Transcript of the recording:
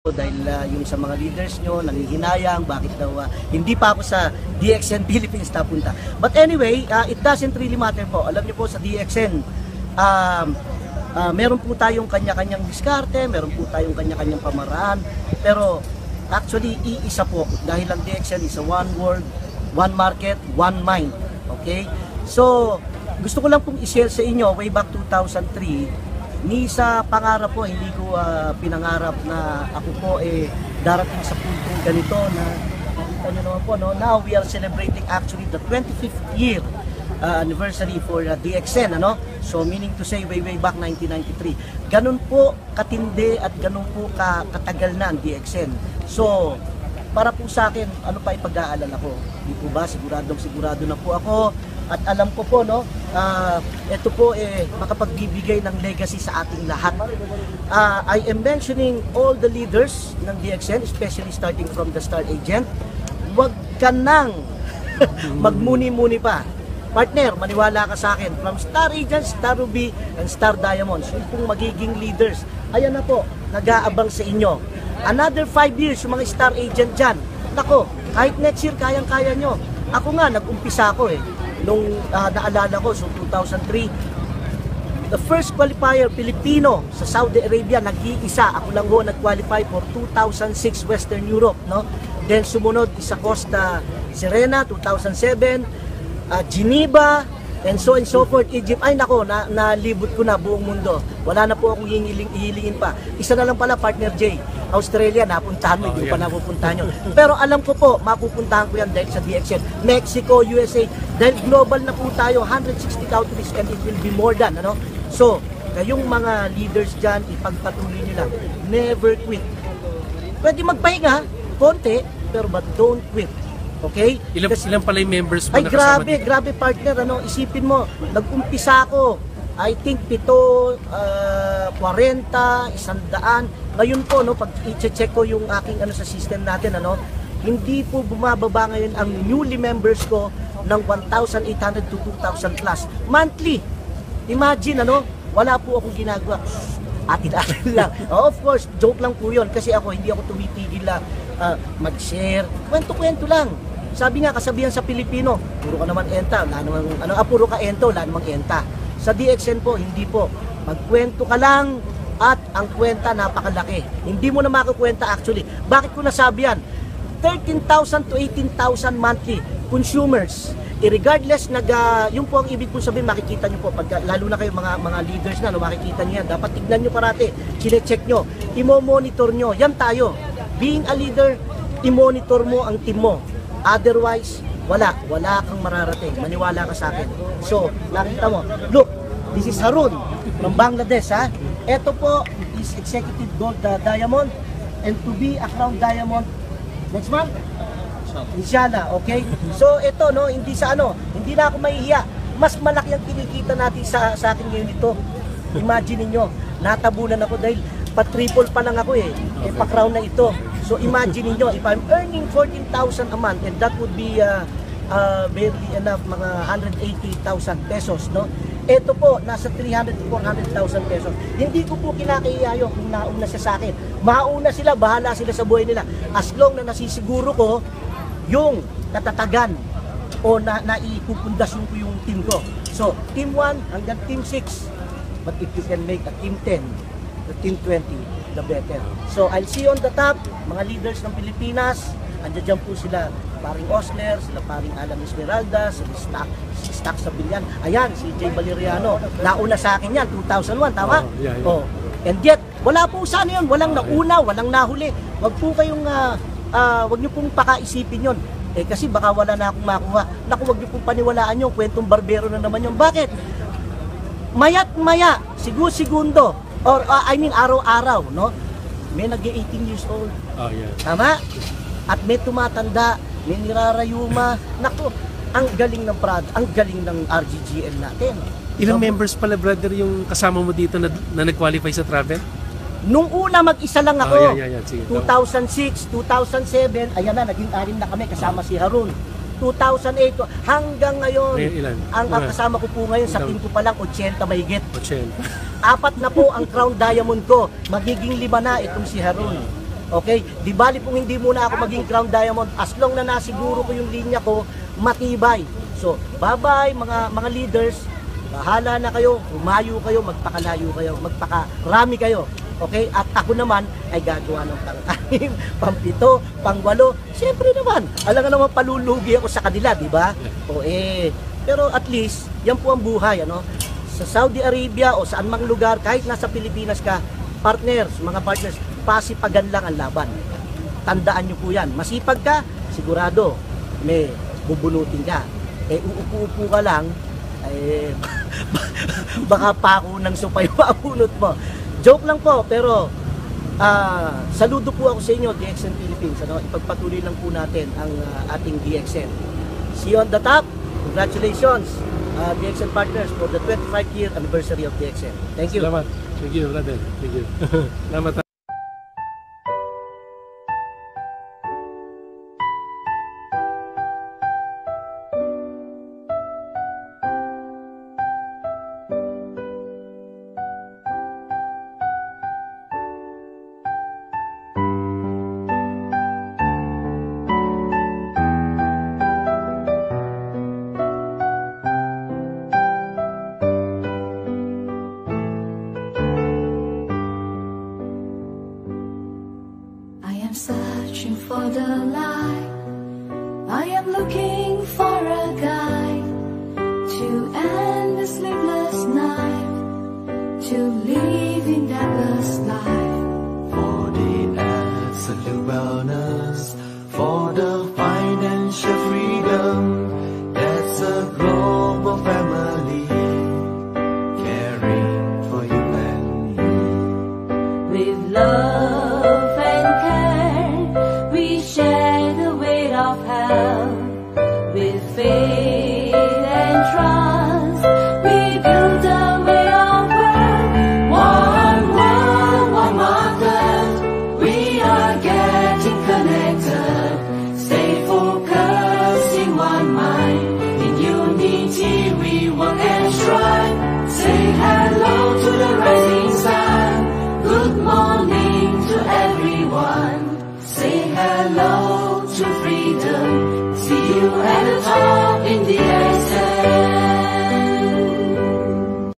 dahil yung sa mga leaders nyo, nangihinayang, bakit daw hindi pa ako sa DXN Philippines napunta. But anyway, it doesn't really matter po. Alam niyo po sa DXN, meron po tayong kanya-kanyang diskarte, meron po tayong kanya-kanyang pamaraan, pero actually, iisa po dahil ang DXN is a one world, one market, one mind. Okay? So, gusto ko lang pong i-share sa inyo, way back 2003, ni sa pangarap po, hindi ko pinangarap na ako po darating sa puntong ganito na nakita nyo naman po, no? Now we are celebrating actually the 25th year anniversary for DXN, ano? So meaning to say way back 1993. Ganun po katindi at ganun po katagal na ang DXN. So para po sa akin, ano pa ipag-aalala ko? Di po ba? Sigurado na po ako. At alam ko po, no, ito po makapagbibigay ng legacy sa ating lahat. I am mentioning all the leaders ng DXN, especially starting from the Star Agent. Huwag ka nang magmuni-muni pa. Partner, maniwala ka sa akin. From Star Agent, Star Ruby, and Star Diamonds, yun pong magiging leaders. Ayan na po, nag-aabang sa inyo. Another 5 years, yung mga Star Agent dyan. Nako, kahit next year, kayang-kaya nyo. Ako nga, nag-umpisa ako nung naalala ko, so 2003, the first qualifier Pilipino sa Saudi Arabia, nag-iisa. Ako lang ho nag-qualify for 2006 Western Europe, no? Then sumunod sa Costa Serena, 2007, Geneva, and so forth, Egypt. Ay nako, nalibot ko na buong mundo. Wala na po akong ihilingin pa. Isa na lang pala, partner Jay. Australia, napuntahan mo, hindi pa napupuntahan nyo. Pero alam ko po, mapupuntahan ko yan dahil sa DXN. Mexico, USA, dahil global na po tayo, 160 countries and it will be more than, ano? So, kayong mga leaders dyan, ipagpatuloy nyo lang. Never quit. Pwede magpahinga, konti, pero but don't quit. Okay? Ilan pala yung members mo ay, grabe partner, ano? Isipin mo, nag-umpisa ako, I think 40, 100. Ngayon po, no, pag i-check ko yung aking sa system natin, ano, hindi po bumababa ngayon ang newly members ko ng 1,800 to 2,000 plus monthly. Imagine, ano, wala po akong ginagawa. Atin-atin lang. Of course, joke lang po yun kasi ako hindi ako tumitigil na mag-share. Kwento-kwento lang. Sabi nga, kasabihan sa Pilipino, puro ka naman enta, puro ka ento, wala namang enta. Sa DXN po, hindi po. Magkwento ka lang at ang kwenta napakalaki. Hindi mo na makukwenta actually. Bakit ko nasabi yan? 13,000 to 18,000 monthly consumers. Regardless, yung po ang ibig kong sabihin, makikita nyo po, lalo na kayo mga leaders na, no, makikita nyo yan. Dapat tignan nyo parati, chine-check nyo, imo-monitor nyo. Yan tayo. Being a leader, i-monitor mo ang team mo. Otherwise, wala kang mararating. Maniwala ka sa akin. So, nakita mo, look, this is Harun from Bangladesh, ha? Ito po is Executive Gold Diamond, and to be a Crown Diamond next month, inshallah, okay? So, ito, no, hindi na ako mahihiya. Mas malaki ang kinikita natin sa akin ngayon ito. Imagine niyo, natabunan ako dahil pa-triple pa lang ako pa-crown na ito. So, imagine niyo, if I'm earning 14,000 a month, and that would be barely enough, mga 180,000 pesos, no? Ito po, nasa 300 to 400,000 pesos. Hindi ko po kinakahiya kung nauna siya sa akin. Mauna sila, bahala sila sa buhay nila. As long na nasisiguro ko yung katatagan o naipupundasyon ko yung team ko. So, team 1 hanggang team 6. But if you can make a team 10, the team 20, the better. So, I'll see you on the top, mga leaders ng Pilipinas. Andiyan po sila, paring Osler, sila paring Alan Esmeralda, si Stack Sabilyan. Ayan, si Jay Valeriano. Nauna sa akin yan, 2001, tama? Yeah. Oh. And yet, wala po sana yun. Walang nauna, walang nahuli. Wag po kayong, wag nyo pong pakaisipin yun. Kasi baka wala na akong makuha. Naku, wag nyo pong paniwalaan yung kwentong barbero na naman yun. Bakit? Maya't maya, segundo, or araw-araw, no? May nag-18 years old. Oh, yeah. Tama? At may tumatanda, may nirarayuma. Naku, ang galing ng ang galing ng RGGL natin. Ilang members pala, brother, yung kasama mo dito na nag-qualify sa travel? Nung una, mag-isa lang ako. Sige, 2006, 2007, ayan na, naging 6 na kami kasama si Harun. 2008, hanggang ngayon, ang kasama ko po ngayon, sa team ko pa lang, 80 mahigit. 80. 4 na po ang Crown Diamond ko. Magiging 5 na itong si Harun. Okay? Di bali kung hindi muna ako maging crown diamond, as long na nasiguro ko yung linya ko, matibay. So, bye-bye mga leaders. Bahala na kayo, umayo kayo, magpakalayo kayo, magpakarami kayo. Okay? At ako naman ay gagawa ng pang-anim, pang-pito, pang-walo. Siyempre naman, alam nga naman palulugi ako sa kanila, di ba? O pero at least, yan po ang buhay, ano? Sa Saudi Arabia o saan mang lugar, kahit nasa Pilipinas ka, mga partners, pasipagan lang ang laban. Tandaan nyo po yan. Masipag ka, sigurado, may bubunutin ka. Uupo-upo ka lang, baka pako ng supay mabunot mo. Joke lang po, pero saludo po ako sa inyo, DXN Philippines. Ano? Ipagpatuloy lang po natin ang ating DXN. See you on the top. Congratulations, DXN partners, for the 25th year anniversary of DXN. Thank you. Salamat. Thank you, brother. Thank you. Salamat. I am searching for the light. I am looking for a guide to end the sleepless night, to live in that blessed life. For the absolute wellness, for the financial freedom, that's a global family, caring for you and me. With love